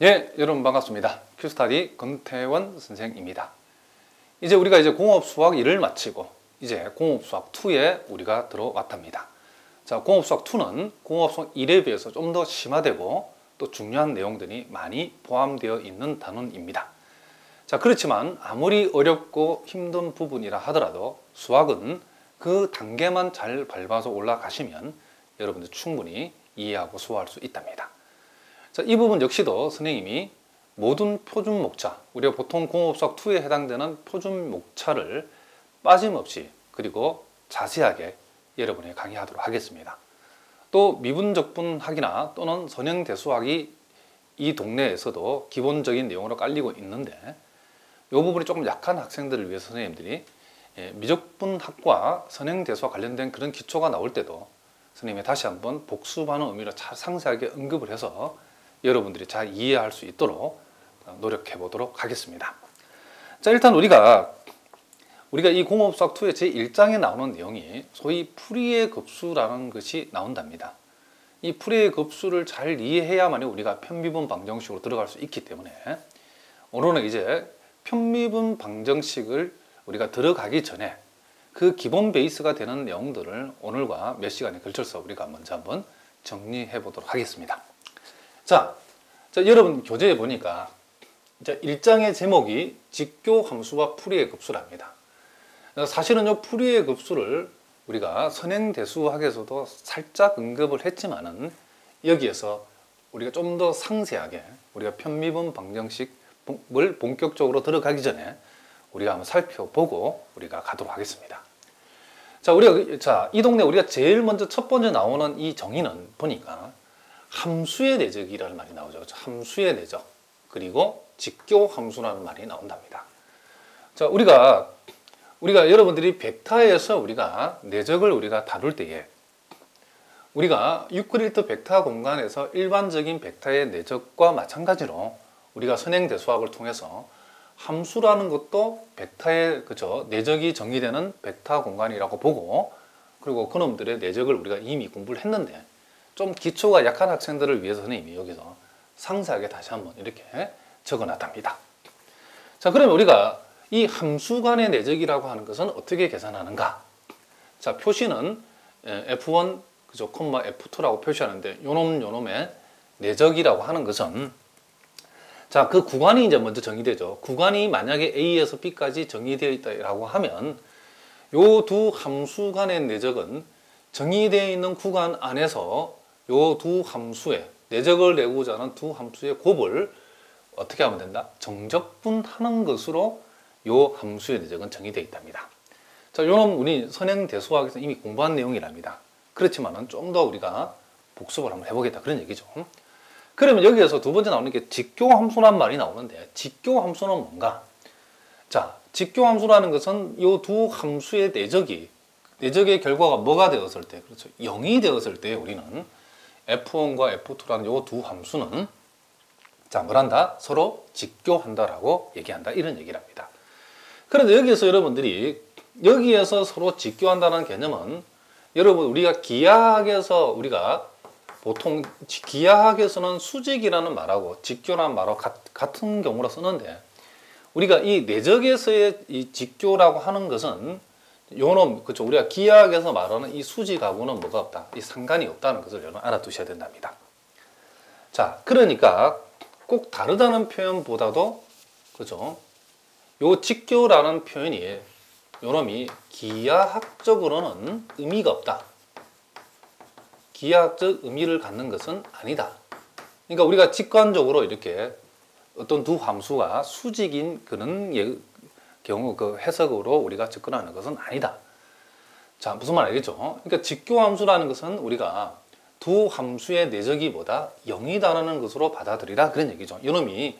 예, 여러분 반갑습니다. 큐스타디 권태원 선생입니다. 이제 우리가 공업수학 1을 마치고 이제 공업수학 2에 우리가 들어왔답니다. 자, 공업수학 2는 공업수학 1에 비해서 좀 더 심화되고 또 중요한 내용들이 많이 포함되어 있는 단원입니다. 자, 그렇지만 아무리 어렵고 힘든 부분이라 하더라도 수학은 그 단계만 잘 밟아서 올라가시면 여러분들 충분히 이해하고 수호할 수 있답니다. 자, 이 부분 역시도 선생님이 모든 표준 목차, 우리가 보통 공업수학 2에 해당되는 표준 목차를 빠짐없이 그리고 자세하게 여러분에게 강의하도록 하겠습니다. 또 미분적분학이나 또는 선형대수학이 이 동네에서도 기본적인 내용으로 깔리고 있는데 이 부분이 조금 약한 학생들을 위해서 선생님들이 미적분학과 선형대수학 관련된 그런 기초가 나올 때도 선생님이 다시 한번 복습하는 의미로 잘 상세하게 언급을 해서 여러분들이 잘 이해할 수 있도록 노력해 보도록 하겠습니다. 자, 일단 우리가 이 공업수학 2의 제1장에 나오는 내용이 소위 풀이의 급수라는 것이 나온답니다. 이 풀이의 급수를 잘 이해해야만 우리가 편미분 방정식으로 들어갈 수 있기 때문에 오늘은 이제 편미분 방정식을 우리가 들어가기 전에 그 기본 베이스가 되는 내용들을 오늘과 몇 시간에 걸쳐서 우리가 먼저 한번 정리해 보도록 하겠습니다. 자, 여러분 교재에 보니까 1장의 제목이 직교함수와 풀이의 급수랍니다. 사실은 이 풀이의 급수를 우리가 선행대수학에서도 살짝 언급을 했지만은 여기에서 우리가 좀 더 상세하게 우리가 편미분 방정식을 본격적으로 들어가기 전에 우리가 한번 살펴보고 우리가 가도록 하겠습니다. 자, 이 동네 우리가 제일 먼저 첫 번째 나오는 이 정의는 보니까 함수의 내적이라는 말이 나오죠. 함수의 내적. 그리고 직교함수라는 말이 나온답니다. 자, 우리가 여러분들이 벡터에서 우리가 내적을 우리가 다룰 때에 우리가 유클리드 벡터 공간에서 일반적인 벡터의 내적과 마찬가지로 우리가 선행대수학을 통해서 함수라는 것도 벡터의 내적이 정의되는 벡터 공간이라고 보고 그리고 그놈들의 내적을 우리가 이미 공부를 했는데 좀 기초가 약한 학생들을 위해서 선생님이 여기서 상세하게 다시 한번 이렇게 적어놨답니다. 자, 그러면 우리가 이 함수 간의 내적이라고 하는 것은 어떻게 계산하는가? 자, 표시는 F1, 콤마 F2라고 표시하는데 요놈의 내적이라고 하는 것은 자, 그 구간이 이제 먼저 정의되죠. 구간이 만약에 A에서 B까지 정의되어 있다고 하면 요 두 함수 간의 내적은 정의되어 있는 구간 안에서 요 두 함수의 내적을 내고자 하는 두 함수의 곱을 어떻게 하면 된다? 정적분하는 것으로 요 함수의 내적은 정의되어 있답니다. 자, 요놈 우리 선행대수학에서 이미 공부한 내용이랍니다. 그렇지만은 좀 더 우리가 복습을 한번 해보겠다 그런 얘기죠. 그러면 여기에서 두 번째 나오는 게 직교함수란 말이 나오는데 직교함수는 뭔가? 자, 직교함수라는 것은 요 두 함수의 내적의 결과가 뭐가 되었을 때, 그렇죠? 0이 되었을 때 우리는 F1과 F2라는 요 두 함수는 자, 뭐란다? 서로 직교한다라고 얘기한다. 이런 얘기를 합니다. 그런데 여기에서 여러분들이 여기에서 서로 직교한다는 개념은 여러분 우리가 기하학에서 우리가 보통 기하학에서는 수직이라는 말하고 직교라는 말하고 같은 경우로 쓰는데 우리가 이 내적에서의 이 직교라고 하는 것은 요놈, 그렇죠. 우리가 기하학에서 말하는 이 수직하고는 뭐가 없다. 이 상관이 없다는 것을 여러분 알아두셔야 된답니다. 자, 그러니까 꼭 다르다는 표현보다도 그죠. 요 직교라는 표현이 요놈이 기하학적으로는 의미가 없다. 기하학적 의미를 갖는 것은 아니다. 그러니까 우리가 직관적으로 이렇게 어떤 두 함수가 수직인 그런 경우 그 해석으로 우리가 접근하는 것은 아니다. 자, 무슨 말 알겠죠? 그러니까 직교함수라는 것은 우리가 두 함수의 내적이보다 0이다라는 것으로 받아들이라 그런 얘기죠. 이놈이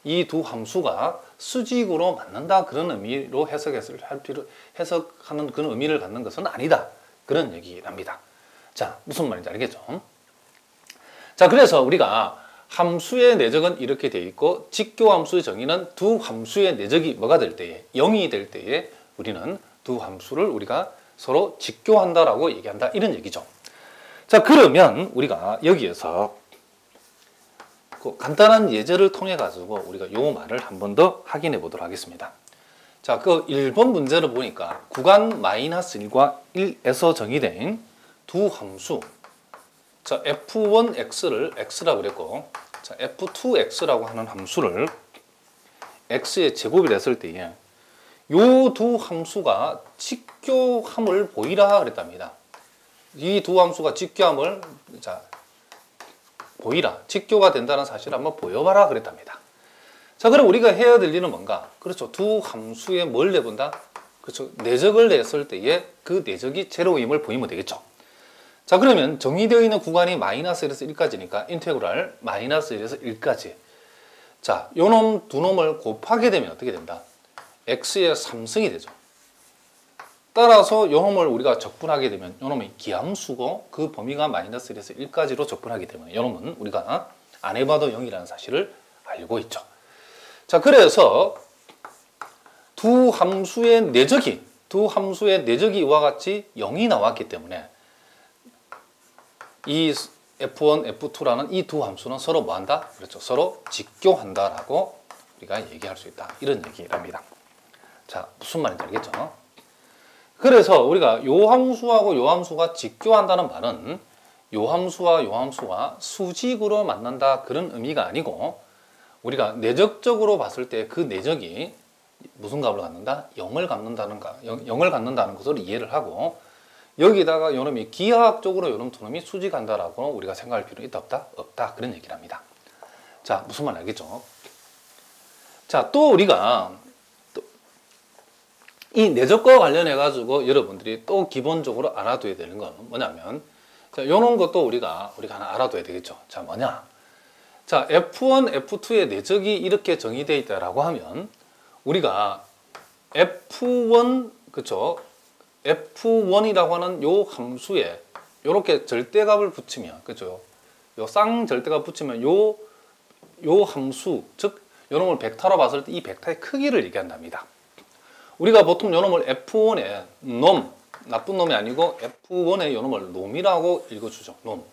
이 두 함수가 수직으로 맞는다 그런 의미로 해석하는 그런 의미를 갖는 것은 아니다. 그런 얘기랍니다. 자, 무슨 말인지 알겠죠? 자, 그래서 우리가 함수의 내적은 이렇게 되어 있고 직교함수의 정의는 두 함수의 내적이 뭐가 될 때에 0이 될 때에 우리는 두 함수를 우리가 서로 직교한다라고 얘기한다 이런 얘기죠. 자, 그러면 우리가 여기에서 그 간단한 예제를 통해 가지고 우리가 요 말을 한 번 더 확인해 보도록 하겠습니다. 자, 그 1번 문제를 보니까 구간 -1과 1에서 정의된 두 함수, 자, f1x를 x라고 그랬고, 자, f2x라고 하는 함수를 x의 제곱이 됐을 때에 요 두 함수가 직교함을 보이라 그랬답니다. 이 두 함수가 직교함을, 자, 보이라, 직교가 된다는 사실을 한번 보여봐라 그랬답니다. 자, 그럼 우리가 해야 될 일은 뭔가? 그렇죠. 두 함수에 뭘 내본다? 그렇죠. 내적을 냈을 때에 그 내적이 제로임을 보이면 되겠죠. 자, 그러면 정의되어 있는 구간이 -1에서 1까지니까 인테그랄 -1에서 1까지. 자, 요 놈 두 놈을 곱하게 되면 어떻게 된다? x의 3승이 되죠. 따라서 요 놈을 우리가 적분하게 되면 요 놈이 기함수고 그 범위가 -1에서 1까지로 적분하기 때문에 요 놈은 우리가 안 해봐도 0이라는 사실을 알고 있죠. 자, 그래서 두 함수의 내적이 이와 같이 0이 나왔기 때문에 이 f1, f2라는 이 두 함수는 서로 뭐한다? 그렇죠. 서로 직교한다라고 우리가 얘기할 수 있다. 이런 얘기랍니다. 자, 무슨 말인지 알겠죠? 그래서 우리가 요 함수하고 요 함수가 직교한다는 말은 요 함수와 요 함수가 수직으로 만난다 그런 의미가 아니고 우리가 내적적으로 봤을 때 그 내적이 무슨 값을 갖는다? 0을 갖는다는 것으로 이해를 하고 여기다가 요놈이 기하학적으로 요놈 두 놈이 수직한다라고 우리가 생각할 필요는 있다 없다? 없다. 그런 얘기를 합니다. 자, 무슨 말 알겠죠? 자, 또 우리가 이 내적과 관련해 가지고 여러분들이 또 기본적으로 알아둬야 되는 건 뭐냐면, 자, 요런 것도 우리가 하나 알아둬야 되겠죠. 자, 뭐냐? 자, F1, F2의 내적이 이렇게 정의되어 있다라고 하면 우리가 F1, 그쵸? F1이라고 하는 요 함수에 요렇게 절대값을 붙이면, 그죠? 요 쌍절대값 붙이면 요 함수, 즉 요놈을 벡터로 봤을 때 이 벡터의 크기를 얘기한답니다. 우리가 보통 요놈을 F1의 놈, 나쁜 놈이 아니고 F1의 요놈을 놈이라고 읽어주죠. 놈.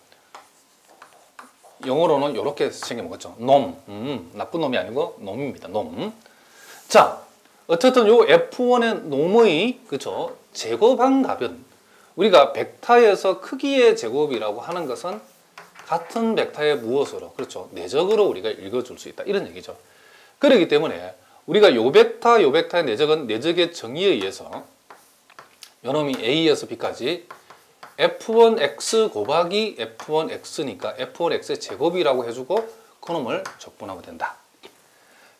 영어로는 이렇게 생겨먹었죠. 놈. 나쁜 놈이 아니고 놈입니다. 놈. 자, 어쨌든 요 F1의 놈의, 그쵸, 제곱한 값은 우리가 벡터에서 크기의 제곱이라고 하는 것은 같은 벡터의 무엇으로, 그렇죠, 내적으로 우리가 읽어줄 수 있다. 이런 얘기죠. 그렇기 때문에 우리가 요 벡터의 내적은 내적의 정의에 의해서 요놈이 A에서 B까지 F1X 곱하기 F1X니까 F1X의 제곱이라고 해주고 그놈을 적분하면 된다.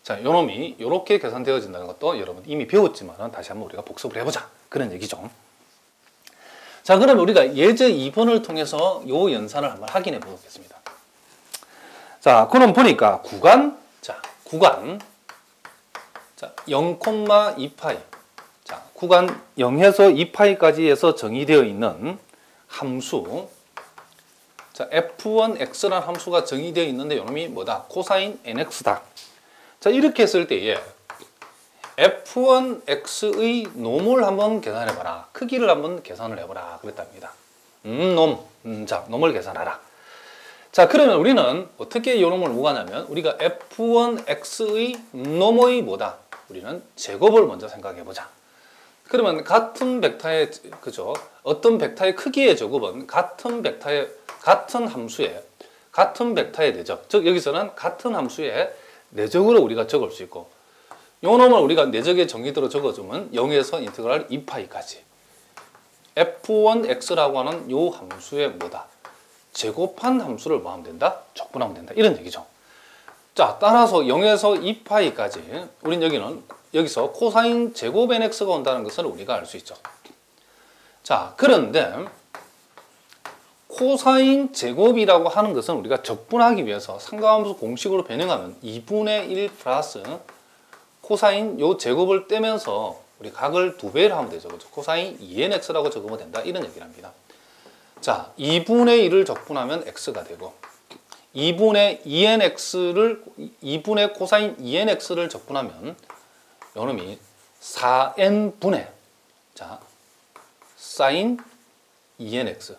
자, 요놈이 요렇게 계산되어진다는 것도 여러분 이미 배웠지만 다시 한번 우리가 복습을 해보자. 그런 얘기죠. 자, 그럼 우리가 예제 2번을 통해서 요 연산을 한번 확인해 보겠습니다. 자, 그럼 보니까 구간, 자, 0,2파이. 자, 구간 0에서 2파이까지 해서 정의되어 있는 함수. 자, f1x라는 함수가 정의되어 있는데 요놈이 뭐다? 코사인 nx다. 자, 이렇게 했을 때에 f1x의 놈을 한번 계산해봐라. 크기를 한번 계산을 해보라. 그랬답니다. 자, 놈을 계산하라. 자, 그러면 우리는 어떻게 요 놈을 구하냐면 우리가 f1x의 놈의 뭐다? 우리는 제곱을 먼저 생각해보자. 그러면 같은 벡터의, 그죠? 어떤 벡터의 크기의 제곱은 같은 함수의, 같은 벡터의 내적. 즉, 여기서는 같은 함수의 내적으로 우리가 적을 수 있고, 요 놈을 우리가 내적의 정의대로 적어주면 0에서 인테그랄 2파이까지. f1x라고 하는 요 함수의 뭐다? 제곱한 함수를 뭐 하면 된다? 적분하면 된다. 이런 얘기죠. 자, 따라서 0에서 2파이까지 우린 여기서 코사인 제곱 nx가 온다는 것을 우리가 알 수 있죠. 자, 그런데 코사인 제곱이라고 하는 것은 우리가 적분하기 위해서 상가함수 공식으로 변형하면 2분의 1 플러스 코사인 요 제곱을 떼면서 우리 각을 2배를 하면 되죠. 그렇죠? 코사인 2nx라고 적으면 된다. 이런 얘기를 합니다. 자, 2분의 1을 적분하면 x가 되고 2분의 코사인 2nx를 적분하면 요놈이 4n분의 자 사인 2nx